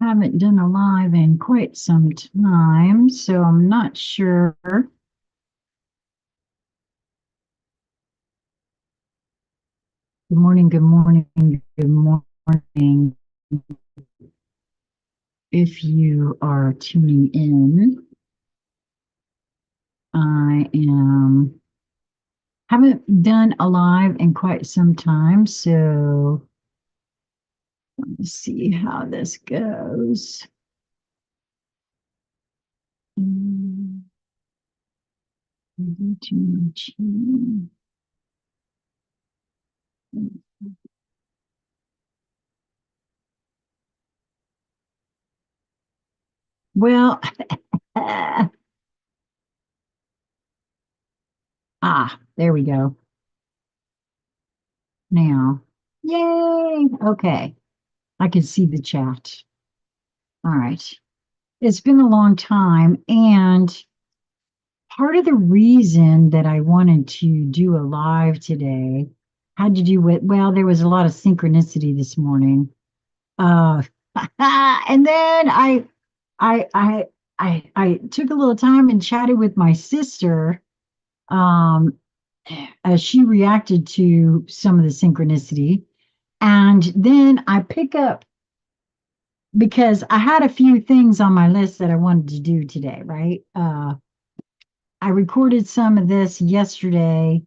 Haven't done a live in quite some time, so I'm not sure. Good morning, good morning, good morning. If you are tuning in, I haven't done a live in quite some time, so let's see how this goes. Mm, too much. Well, there we go. Now, yay! Okay, I can see the chat. All right. It's been a long time, and part of the reason that I wanted to do a live today had to do with, well, there was a lot of synchronicity this morning. Uh, and then I, I, I took a little time and chatted with my sister, um, as she reacted to some of the synchronicity. And then I pick up because I had a few things on my list that I wanted to do today, right? I recorded some of this yesterday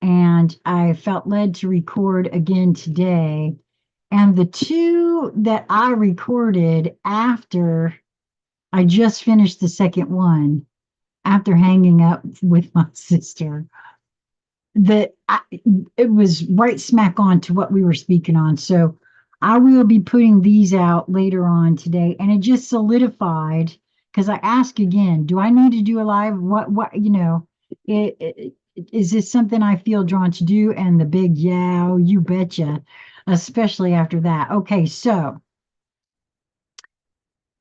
and I felt led to record again today. And the two that I recorded after I just finished the second one, after hanging up with my sister, that it was right smack on to what we were speaking on. So I will be putting these out later on today, and it just solidified because I asked again, do I need to do a live? Is this something I feel drawn to do? And the big yeah, oh, you betcha, especially after that. Okay, so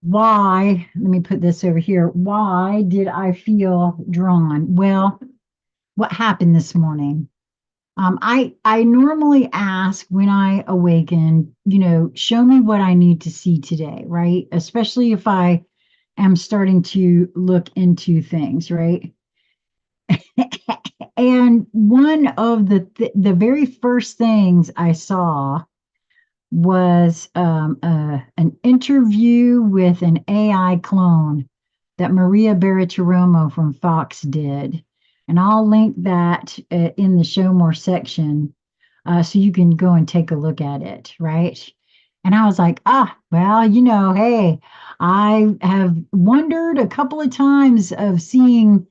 why? Let me put this over here. Why did I feel drawn? Well, what happened this morning? I normally ask when I awaken, show me what I need to see today, right? Especially if I am starting to look into things, right? And one of the very first things I saw was an interview with an AI clone that Maria Bartiromo from Fox did. And I'll link that in the show more section so you can go and take a look at it, right? And I was like, well, hey, I have wondered a couple of times of seeing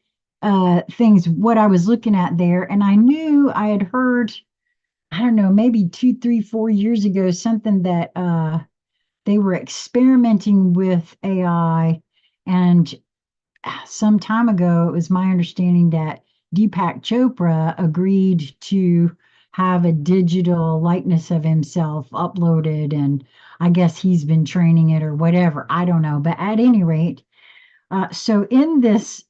things, what I was looking at there. And I knew I had heard, I don't know, maybe 2, 3, 4 years ago, something that they were experimenting with AI. And some time ago, it was my understanding that Deepak Chopra agreed to have a digital likeness of himself uploaded. And I guess he's been training it or whatever. I don't know. But at any rate, so in this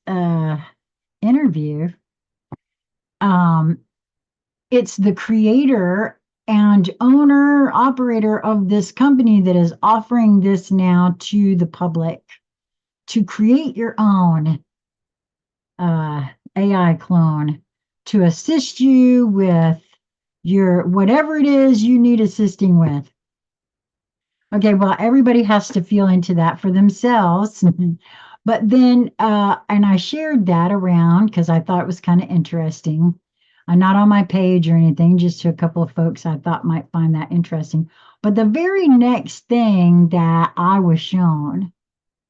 interview, um, it's the creator and owner operator of this company that is offering this now to the public to create your own AI clone to assist you with your whatever it is you need assisting with. Okay, well, everybody has to feel into that for themselves. But then, and I shared that around because I thought it was kind of interesting. Not on my page or anything, just to a couple of folks I thought might find that interesting. But the very next thing that I was shown,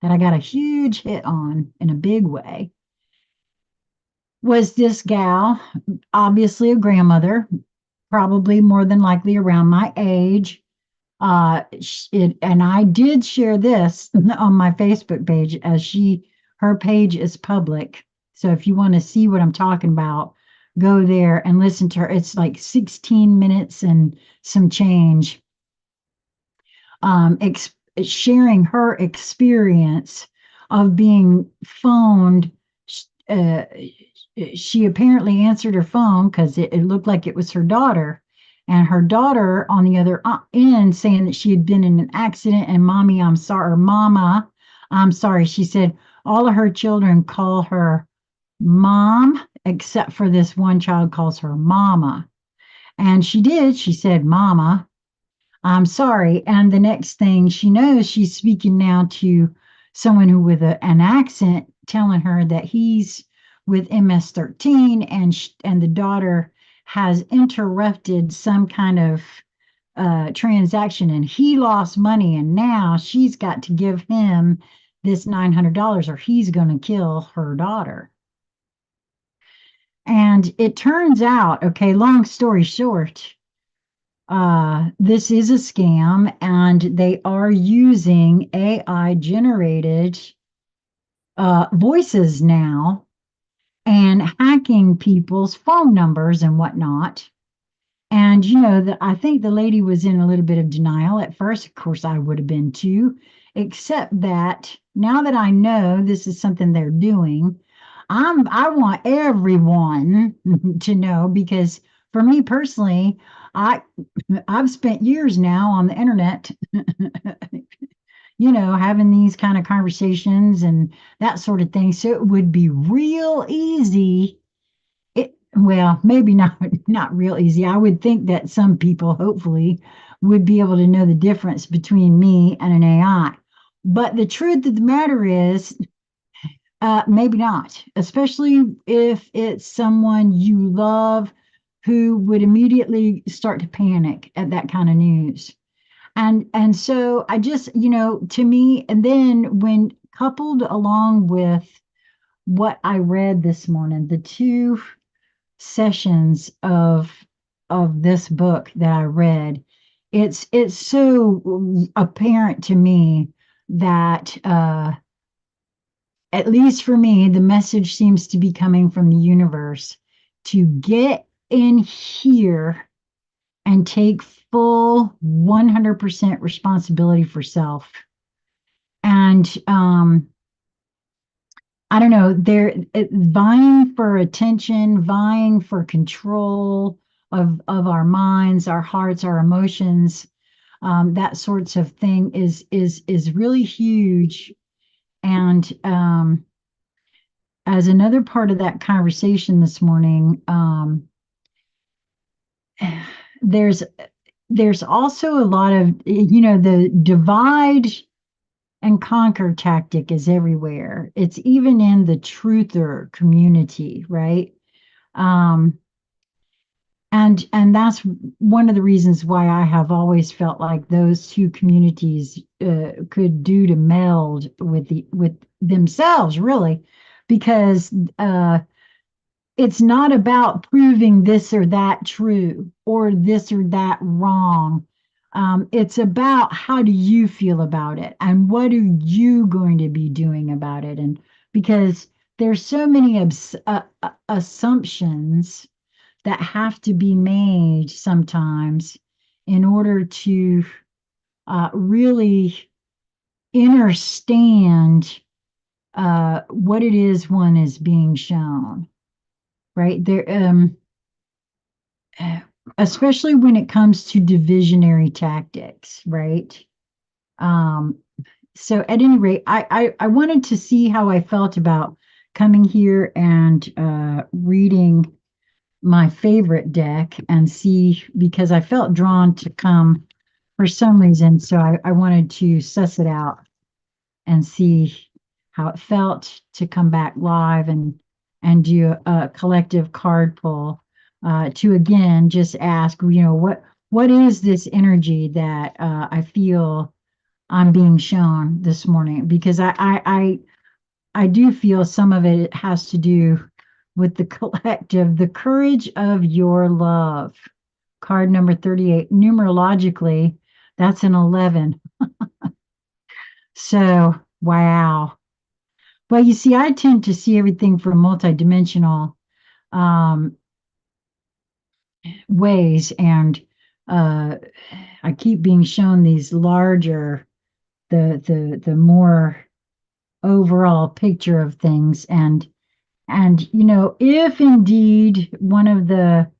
that I got a huge hit on in a big way, was this gal, obviously a grandmother, probably more than likely around my age. And I did share this on my Facebook page as her page is public. So if you want to see what I'm talking about, go there and listen to her. It's like 16 minutes and some change, sharing her experience of being phoned. Uh, she apparently answered her phone because it looked like it was her daughter. And her daughter on the other end saying that she had been in an accident, and mommy, I'm sorry, or mama, I'm sorry. She said all of her children call her mom, except for this one child calls her mama. And she did. She said, Mama, I'm sorry. And the next thing she knows, she's speaking now to someone who with an accent, telling her that he's with MS-13, and the daughter has interrupted some kind of transaction, and he lost money, and now she's got to give him this $900 or he's going to kill her daughter. And it turns out, okay, long story short, this is a scam, and they are using AI generated voices now and hacking people's phone numbers and whatnot. And I think the lady was in a little bit of denial at first. Of course, I would have been too, except that now that I know this is something they're doing, I want everyone to know, because for me personally, I I've spent years now on the internet, having these kind of conversations and that sort of thing. So it would be real easy. Well, maybe not real easy. I would think that some people hopefully would be able to know the difference between me and an AI. But the truth of the matter is, maybe not, especially if it's someone you love who would immediately start to panic at that kind of news. And so I just, to me, and then when coupled along with what I read this morning, the two sessions of this book that I read, it's so apparent to me that at least for me, the message seems to be coming from the universe to get in here and take full 100% responsibility for self. And I don't know, they're vying for attention, vying for control of our minds, our hearts, our emotions. That sorts of thing is really huge. And as another part of that conversation this morning, there's also a lot of, the divide and conquer tactic is everywhere. It's even in the truther community, right? Um, and that's one of the reasons why I have always felt like those two communities could do to meld with themselves, really, because it's not about proving this or that true or this or that wrong. It's about how do you feel about it and what are you going to be doing about it. And because there's so many assumptions that have to be made sometimes in order to really understand what it is one is being shown, right? There, especially when it comes to divisionary tactics, right? Um, so at any rate, I wanted to see how I felt about coming here and reading my favorite deck and see, because I felt drawn to come for some reason. So I wanted to suss it out and see how it felt to come back live and do a collective card pull to again just ask, what is this energy that I feel I'm being shown this morning? Because I do feel some of it has to do with the collective, the courage of your love. Card number 38, numerologically, that's an 11. So, wow. Well, you see, I tend to see everything from multidimensional um, ways, and uh, I keep being shown these larger, the more overall picture of things, and if indeed one of the,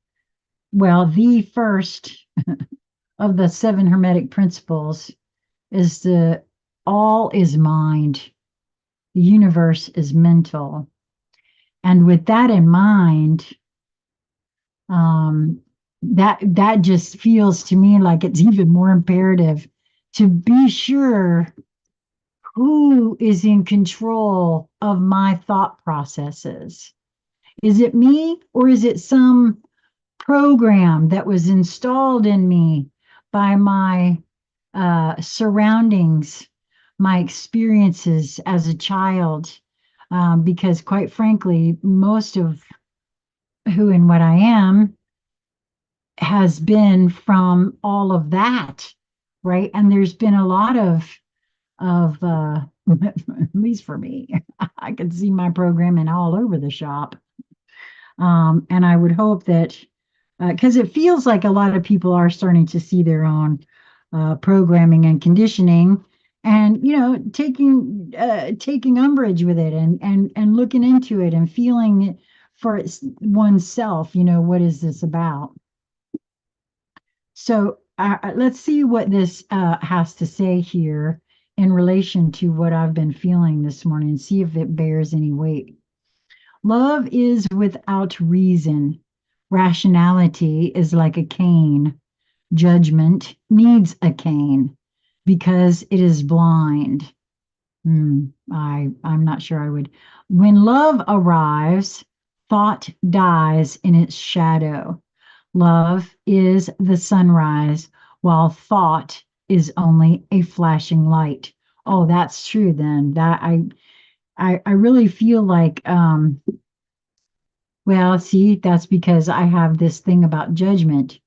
well, the first of the seven hermetic principles is the all is mind, the universe is mental. And with that in mind, um, that just feels to me like it's even more imperative to be sure who is in control of my thought processes. Is it me or is it some program that was installed in me by my surroundings, my experiences as a child? Because, quite frankly, most of who and what I am has been from all of that, right? And there's been a lot of at least for me, I can see my programming all over the shop. And I would hope that because it feels like a lot of people are starting to see their own programming and conditioning, and taking umbrage with it, and looking into it and feeling it for oneself. What is this about? So let's see what this has to say here in relation to what I've been feeling this morning, see if it bears any weight. Love is without reason. Rationality is like a cane. Judgment needs a cane because it is blind. I'm not sure I would. When love arrives, thought dies in its shadow. Love is the sunrise, while thought is only a flashing light. Oh, that's true then. That I really feel like well, see, that's because I have this thing about judgment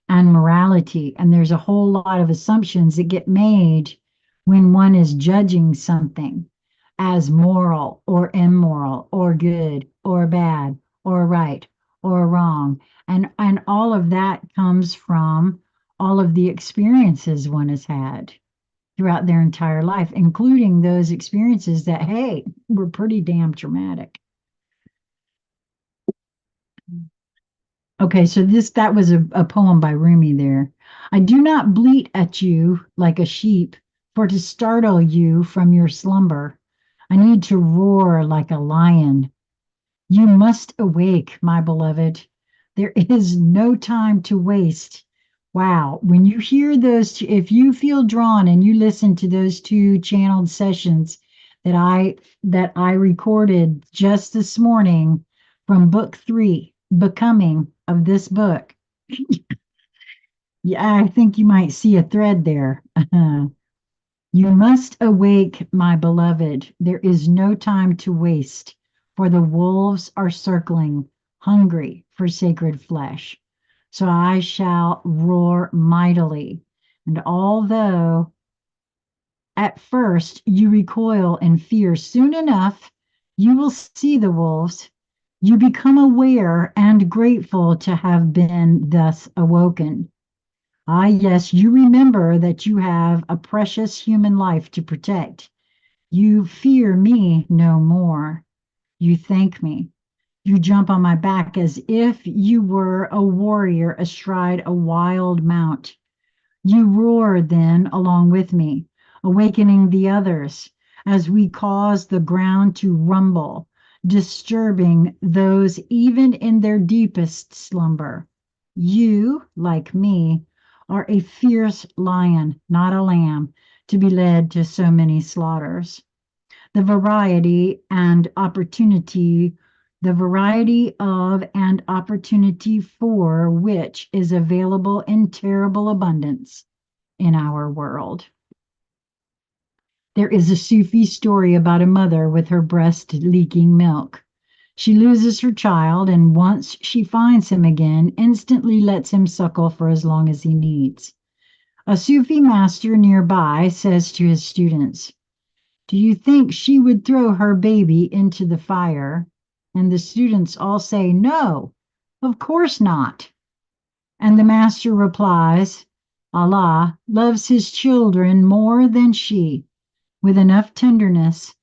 and morality, and there's a whole lot of assumptions that get made when one is judging something as moral or immoral or good or bad or right or wrong. And all of that comes from all of the experiences one has had throughout their entire life, including those experiences that, hey, were pretty damn traumatic. Okay, so that was a poem by Rumi there. I do not bleat at you like a sheep, for to startle you from your slumber. I need to roar like a lion. You must awake, my beloved. There is no time to waste. Wow, when you hear those, if you feel drawn and you listen to those two channeled sessions that I recorded just this morning from book 3, Becoming, of this book, yeah, I think you might see a thread there. You must awake, my beloved. There is no time to waste, for the wolves are circling, hungry for sacred flesh. So I shall roar mightily. And although at first you recoil in fear, soon enough you will see the wolves. You become aware and grateful to have been thus awoken. Ah, yes, you remember that you have a precious human life to protect. You fear me no more. You thank me. You jump on my back as if you were a warrior astride a wild mount. You roar then along with me, awakening the others as we cause the ground to rumble, disturbing those even in their deepest slumber. You, like me, are a fierce lion, not a lamb, to be led to so many slaughters. The variety and opportunity, the variety of and opportunity for which is available in terrible abundance in our world. There is a Sufi story about a mother with her breast leaking milk. She loses her child, and once she finds him again, instantly lets him suckle for as long as he needs. A Sufi master nearby says to his students, "Do you think she would throw her baby into the fire?" And the students all say, "No, of course not." And the master replies, "Allah loves his children more than she, with enough tenderness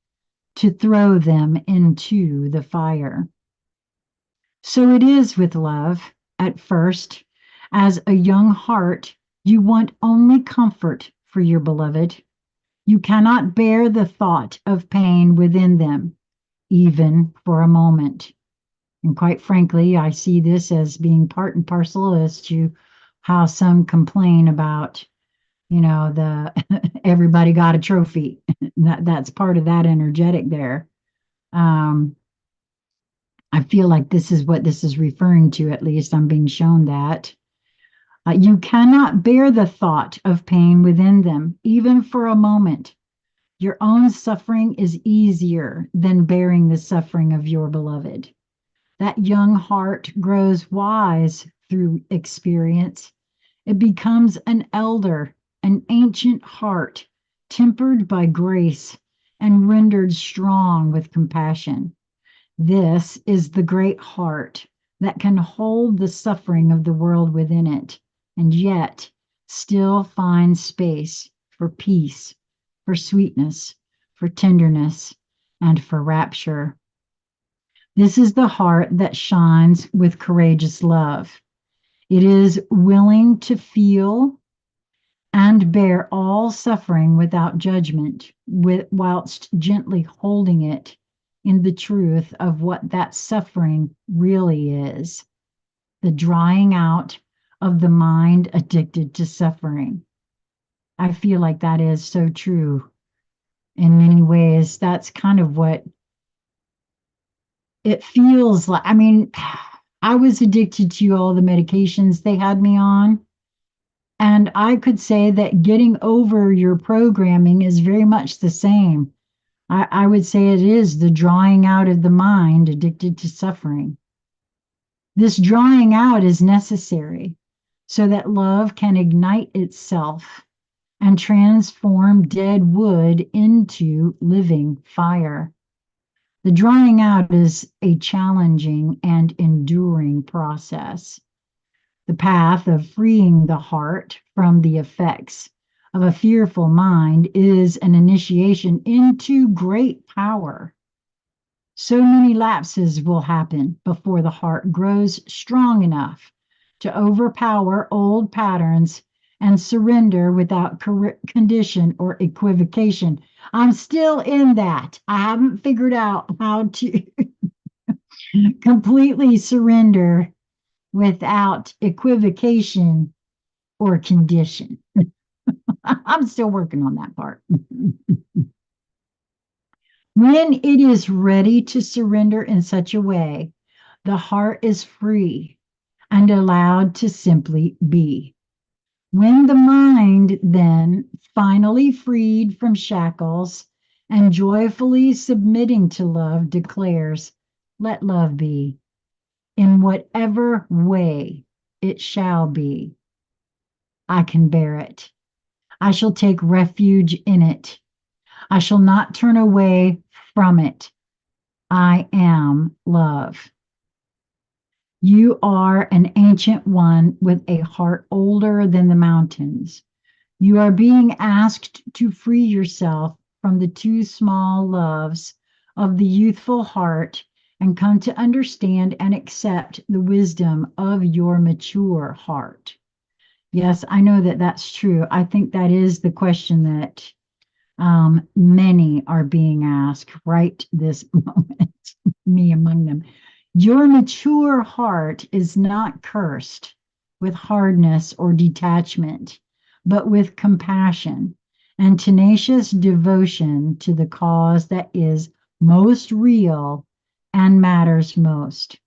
to throw them into the fire." So it is with love at first. As a young heart, you want only comfort for your beloved. You cannot bear the thought of pain within them, even for a moment. And quite frankly, I see this as being part and parcel as to how some complain about, the everybody got a trophy. That's part of that energetic there. Um, I feel like this is what this is referring to, at least I'm being shown that. You cannot bear the thought of pain within them, even for a moment. Your own suffering is easier than bearing the suffering of your beloved. That young heart grows wise through experience. It becomes an elder, an ancient heart, tempered by grace and rendered strong with compassion. This is the great heart that can hold the suffering of the world within it and yet still find space for peace, for sweetness, for tenderness, and for rapture. This is the heart that shines with courageous love. It is willing to feel and bear all suffering without judgment, whilst gently holding it in the truth of what that suffering really is, the drying out of the mind addicted to suffering. I feel like that is so true in many ways. That's kind of what it feels like. I mean, I was addicted to all the medications they had me on. And I could say that getting over your programming is very much the same. I would say it is the drawing out of the mind addicted to suffering. This drawing out is necessary so that love can ignite itself and transform dead wood into living fire. The drawing out is a challenging and enduring process. The path of freeing the heart from the effects of a fearful mind is an initiation into great power. So many lapses will happen before the heart grows strong enough to overpower old patterns and surrender without condition or equivocation. I'm still in that. I haven't figured out how to completely surrender without equivocation or condition. I'm still working on that part. When it is ready to surrender in such a way, the heart is free and allowed to simply be. When the mind, then, finally freed from shackles and joyfully submitting to love, declares, "Let love be, in whatever way it shall be. I can bear it. I shall take refuge in it. I shall not turn away from it. I am love." You are an ancient one with a heart older than the mountains. You are being asked to free yourself from the too small loves of the youthful heart and come to understand and accept the wisdom of your mature heart. Yes, I know that that's true. I think that is the question that many are being asked right this moment, me among them. Your mature heart is not cursed with hardness or detachment, but with compassion and tenacious devotion to the cause that is most real and matters most,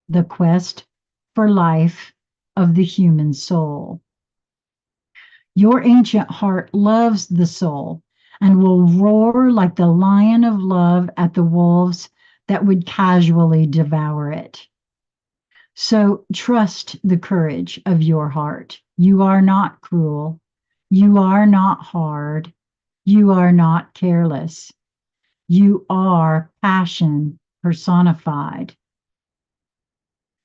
the quest for life of the human soul. Your ancient heart loves the soul and will roar like the lion of love at the wolves that would casually devour it. So trust the courage of your heart. You are not cruel. You are not hard. You are not careless. You are passion personified.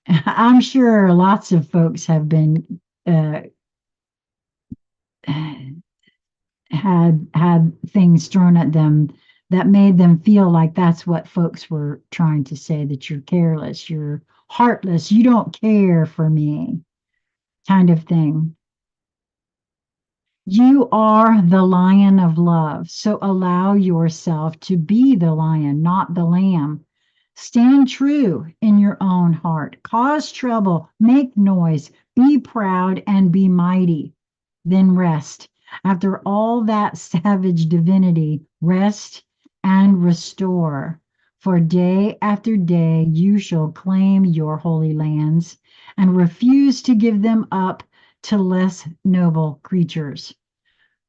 I'm sure lots of folks have been had things thrown at them that made them feel like that's what folks were trying to say, that you're careless, you're heartless, you don't care for me. kind of thing. You are the lion of love, so allow yourself to be the lion, not the lamb. Stand true in your own heart. Cause trouble, make noise, be proud, and be mighty. Then rest. After all that savage divinity, rest and restore. For day after day you shall claim your holy lands and refuse to give them up to less noble creatures.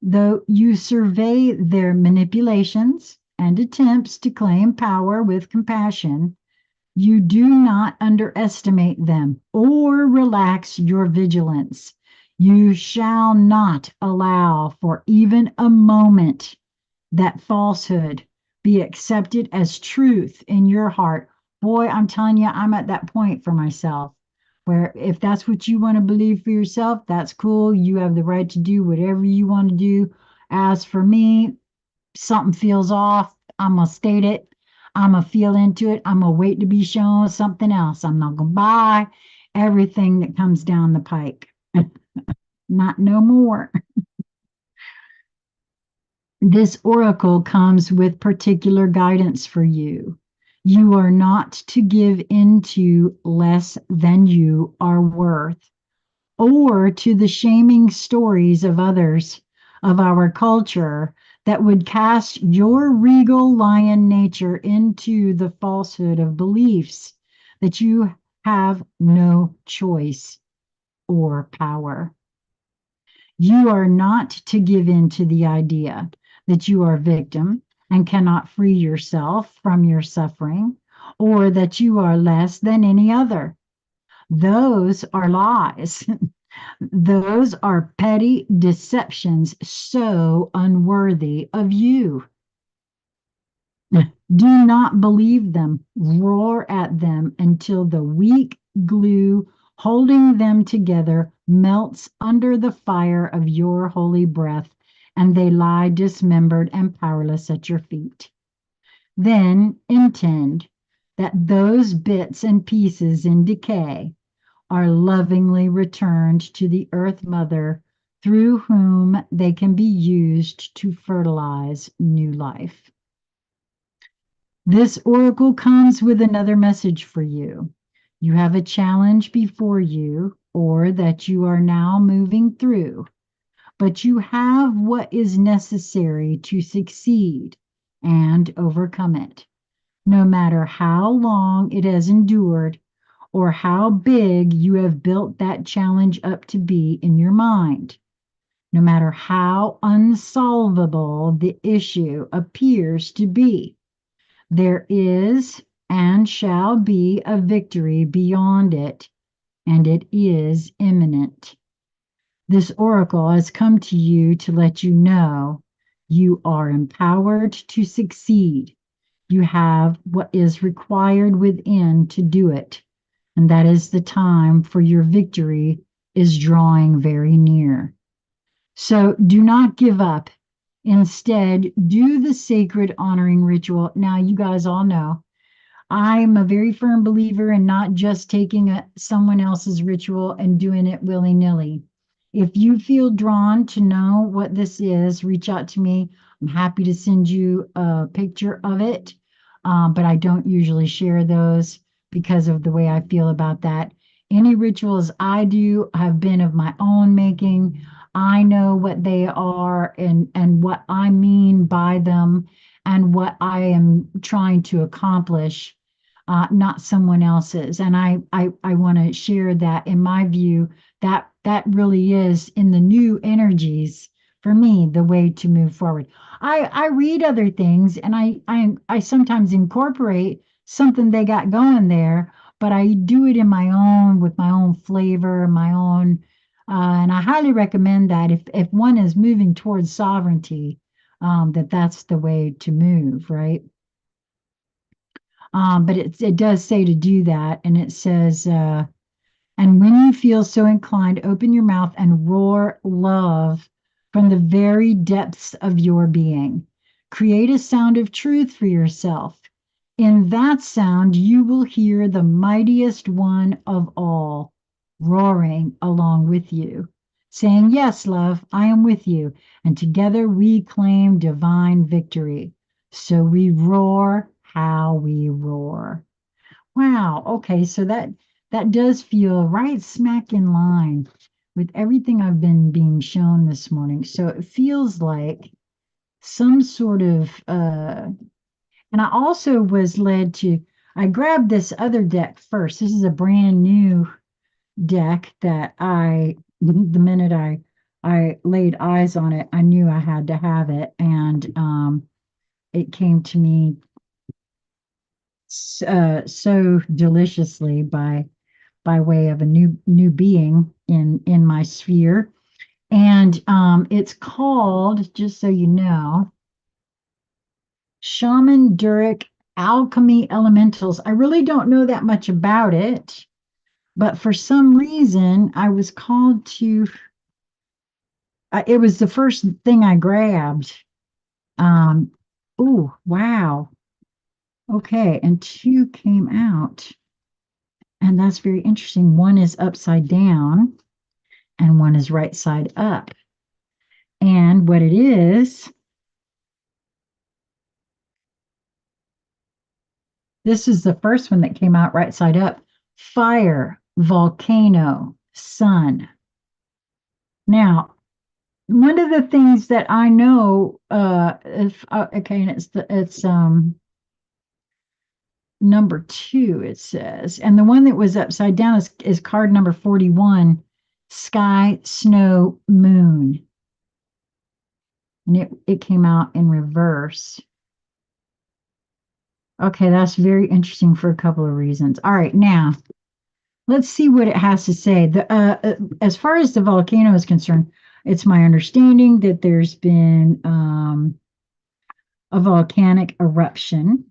Though you survey their manipulations and attempts to claim power with compassion, you do not underestimate them or relax your vigilance. You shall not allow for even a moment that falsehood be accepted as truth in your heart. Boy, I'm telling you, I'm at that point for myself where if that's what you want to believe for yourself, that's cool. You have the right to do whatever you want to do. As for me, something feels off, I'm going to state it. I'm going to feel into it. I'm going to wait to be shown something else. I'm not going to buy everything that comes down the pike. Not no more. This oracle comes with particular guidance for you. You are not to give into less than you are worth, or to the shaming stories of others of our culture that would cast your regal lion nature into the falsehood of beliefs that you have no choice or power. You are not to give in to the idea that you are a victim and cannot free yourself from your suffering, or that you are less than any other. Those are lies. Those are petty deceptions so unworthy of you. Do not believe them. Roar at them until the weak glue holding them together melts under the fire of your holy breath, and they lie dismembered and powerless at your feet. Then intend that those bits and pieces in decay are lovingly returned to the Earth Mother, through whom they can be used to fertilize new life. This oracle comes with another message for you. You have a challenge before you, or that you are now moving through, but you have what is necessary to succeed and overcome it, no matter how long it has endured or how big you have built that challenge up to be in your mind. No matter how unsolvable the issue appears to be, there is and shall be a victory beyond it, and it is imminent. This oracle has come to you to let you know you are empowered to succeed. You have what is required within to do it, and that is the time for your victory is drawing very near. So do not give up. Instead, do the sacred honoring ritual. Now, you guys all know I'm a very firm believer in not just taking someone else's ritual and doing it willy nilly. If you feel drawn to know what this is, reach out to me. I'm happy to send you a picture of it, but I don't usually share those because of the way I feel about that. Any rituals I do have been of my own making. I know what they are and what I mean by them and what I am trying to accomplish, not someone else's. And I want to share that in my view, that really is in the new energies for me, the way to move forward. I read other things and I sometimes incorporate something they got going there, but I do it in my own with my own flavor, my own and I highly recommend that if one is moving towards sovereignty, that's the way to move, right? But it does say to do that, and it says, and when you feel so inclined, open your mouth and roar love from the very depths of your being. Create a sound of truth for yourself. In that sound, you will hear the mightiest one of all, roaring along with you, saying, "Yes, love, I am with you." And together we claim divine victory. So we roar how we roar. Wow. Okay. So that does feel right smack in line with everything I've been being shown this morning. So it feels like some sort of and I also was led to I grabbed this other deck first. This is a brand new deck that the minute I laid eyes on it, I knew I had to have it. And it came to me so deliciously by way of a new being in my sphere. And it's called, just so you know, Shaman Durek Alchemy Elementals. I really don't know that much about it, but for some reason I was called to. It was the first thing I grabbed. Um, oh wow, okay, and two came out, and that's very interesting. One is upside down, and one is right side up. And what it is, this is the first one that came out right side up. Fire, volcano, sun. Now, one of the things that I know, if okay, and it's number two, it says, and the one that was upside down is card number 41, sky, snow, moon, and it came out in reverse. Okay, that's very interesting for a couple of reasons. All right, now let's see what it has to say. As far as the volcano is concerned, it's my understanding that there's been a volcanic eruption,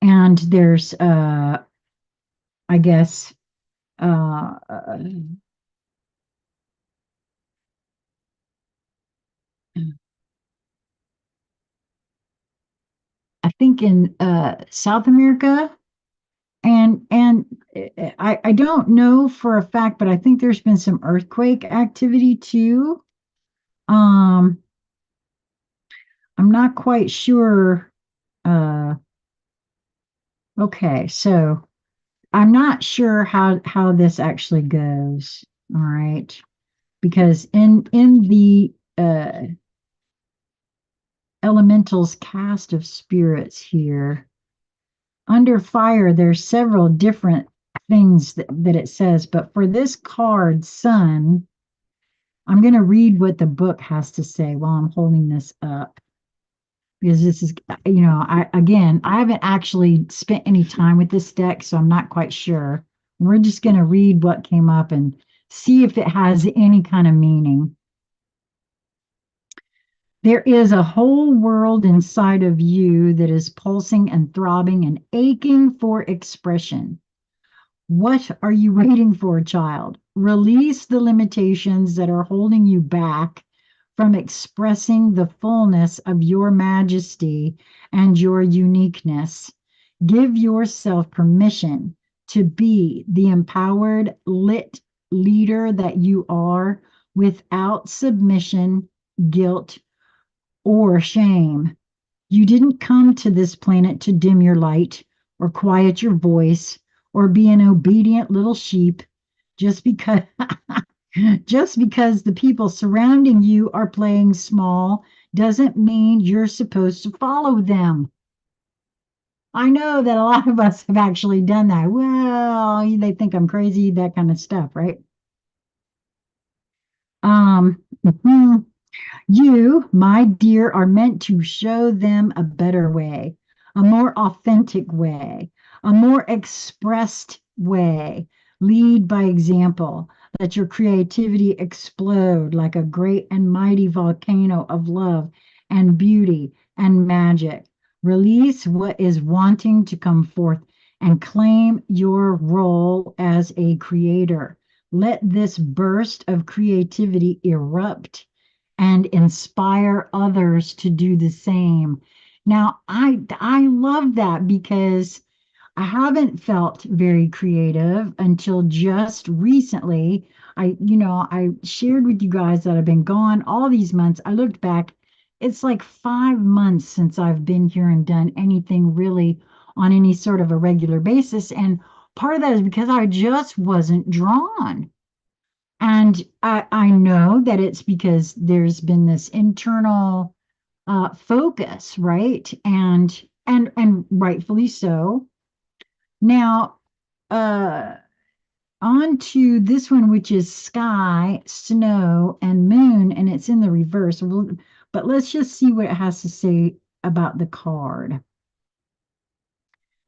and there's, I guess, uh, I think in South America, and I don't know for a fact, but I think there's been some earthquake activity too. Um, I'm not quite sure. Uh, okay, so I'm not sure how this actually goes. All right, because in the elementals cast of spirits here under fire, there's several different things that it says, but for this card, sun, I'm going to read what the book has to say while I'm holding this up, because this is, I haven't actually spent any time with this deck, so I'm not quite sure. We're just going to read what came up and see if it has any kind of meaning. There is a whole world inside of you that is pulsing and throbbing and aching for expression. What are you waiting for, child? Release the limitations that are holding you back from expressing the fullness of your majesty and your uniqueness. Give yourself permission to be the empowered, lit leader that you are without submission, guilt, or shame. You didn't come to this planet to dim your light or quiet your voice or be an obedient little sheep just because just because the people surrounding you are playing small doesn't mean you're supposed to follow them. I know that a lot of us have actually done that. Well, they think I'm crazy, that kind of stuff, right? Mhm. You, my dear, are meant to show them a better way, a more authentic way, a more expressed way. Lead by example. Let your creativity explode like a great and mighty volcano of love and beauty and magic. Release what is wanting to come forth and claim your role as a creator. Let this burst of creativity erupt and inspire others to do the same. Now, I love that because I haven't felt very creative until just recently. I shared with you guys that I've been gone all these months. I looked back, it's like 5 months since I've been here and done anything really on any sort of a regular basis. And part of that is because I just wasn't drawn. And I know that it's because there's been this internal focus, right? And rightfully so. Now, uh, on to this one, which is sky, snow, and moon, and it's in the reverse. But let's just see what it has to say about the card.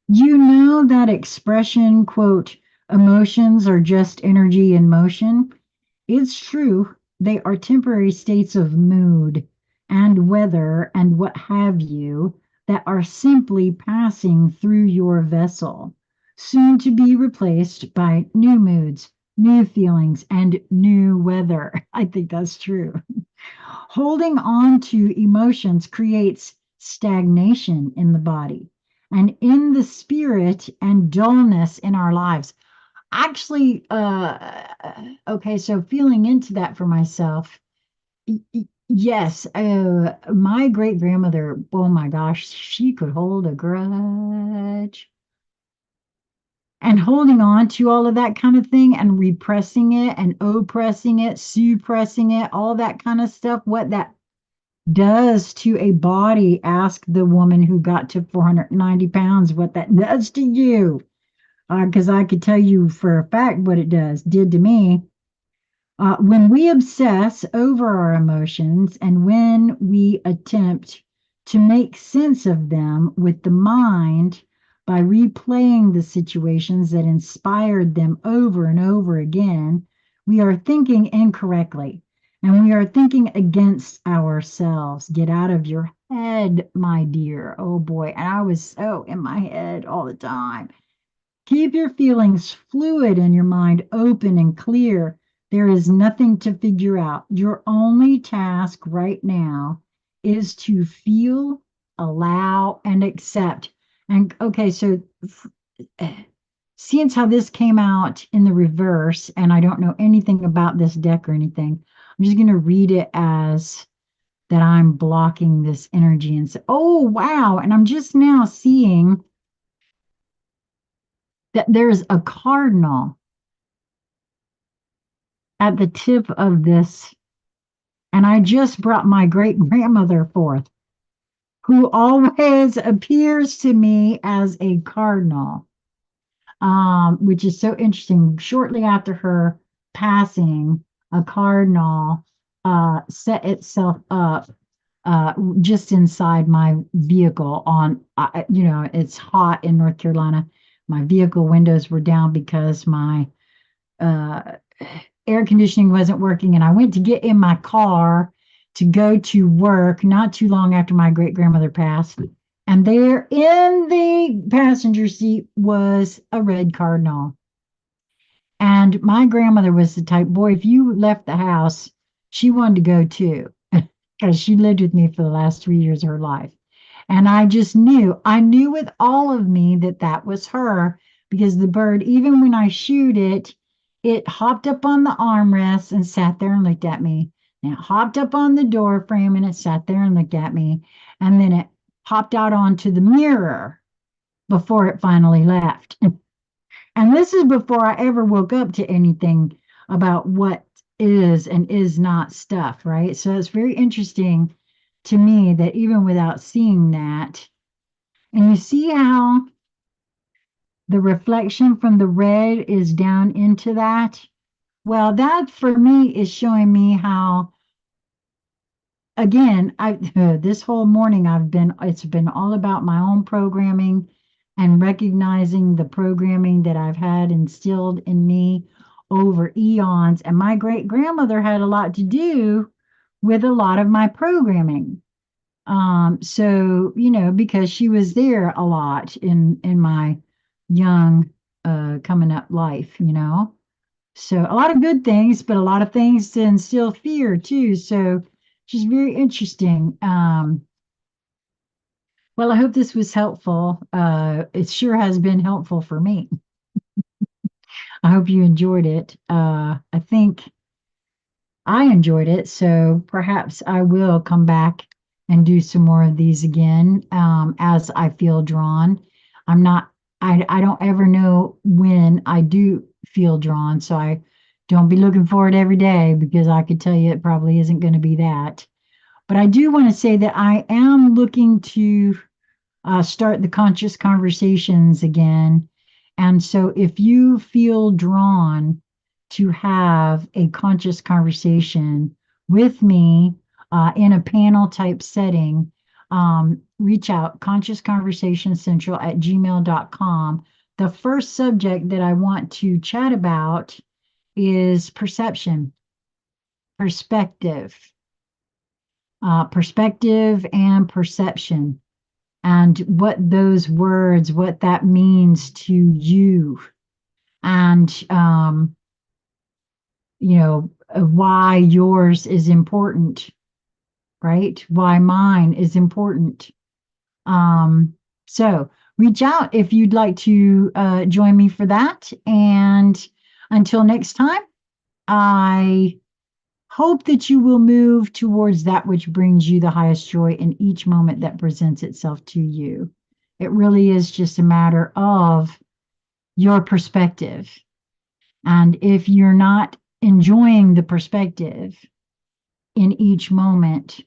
You know that expression, quote, emotions are just energy in motion? It's true, they are temporary states of mood and weather and what have you that are simply passing through your vessel, soon to be replaced by new moods, new feelings, and new weather. I think that's true. Holding on to emotions creates stagnation in the body and in the spirit and dullness in our lives. Actually, okay, so feeling into that for myself, yes, my great grandmother, oh my gosh, she could hold a grudge. And holding on to all of that kind of thing and repressing it and oppressing it, suppressing it, all that kind of stuff, what that does to a body. Ask the woman who got to 490 pounds what that does to you. Because I could tell you for a fact what it did to me. When we obsess over our emotions and when we attempt to make sense of them with the mind by replaying the situations that inspired them over and over again, we are thinking incorrectly and we are thinking against ourselves. Get out of your head, my dear. Oh boy. And I was so in my head all the time. Keep your feelings fluid and your mind open and clear. There is nothing to figure out. Your only task right now is to feel, allow, and accept. And okay, so since how this came out in the reverse, and I don't know anything about this deck or anything, I'm just going to read it as that I'm blocking this energy and say, oh, wow. And I'm just now seeing that there's a cardinal at the tip of this. And I just brought my great grandmother forth, who always appears to me as a cardinal, which is so interesting. Shortly after her passing, a cardinal set itself up just inside my vehicle it's hot in North Carolina. My vehicle windows were down because my uh, air conditioning wasn't working, and I went to get in my car to go to work not too long after my great grandmother passed. And there in the passenger seat was a red cardinal. And my grandmother was the type, boy, if you left the house, she wanted to go too, because she lived with me for the last 3 years of her life. And I knew with all of me that that was her because the bird, even when I shoot it, it hopped up on the armrest and sat there and looked at me. And it hopped up on the door frame and it sat there and looked at me. And then it popped out onto the mirror before it finally left. And this is before I ever woke up to anything about what is and is not stuff, right? So it's very interesting to me that even without seeing that, and you see how the reflection from the red is down into that? Well, that for me is showing me how, again, I this whole morning it's been all about my own programming and recognizing the programming that I've had instilled in me over eons. And my great grandmother had a lot to do with a lot of my programming. So, because she was there a lot in my young coming up life. So a lot of good things, but a lot of things to instill fear too. So she's very interesting. Well, I hope this was helpful. It sure has been helpful for me. I hope you enjoyed it. I think I enjoyed it, so perhaps I will come back and do some more of these again as I feel drawn. I'm not, I don't ever know when I do feel drawn, so I don't be looking for it every day because I could tell you it probably isn't going to be that. But I do want to say that I am looking to start the conscious conversations again. And so if you feel drawn to have a conscious conversation with me in a panel type setting, reach out, conscious conversation central at gmail.com. The first subject that I want to chat about is perception, perspective, perspective and perception, and what those words, what that means to you, and why yours is important, right? Why mine is important. Um, so reach out if you'd like to join me for that. And until next time, I hope that you will move towards that which brings you the highest joy in each moment that presents itself to you. It really is just a matter of your perspective. And if you're not enjoying the perspective in each moment,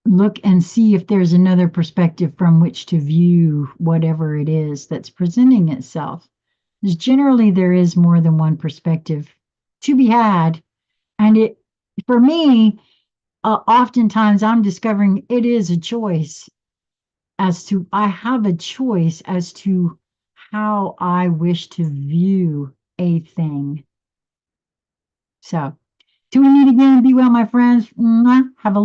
look and see if there's another perspective from which to view whatever it is that's presenting itself. Because generally, there is more than one perspective to be had. And for me, oftentimes I'm discovering it is a choice I have a choice as to how I wish to view a thing. So, till we meet again, be well, my friends. Mwah. Have a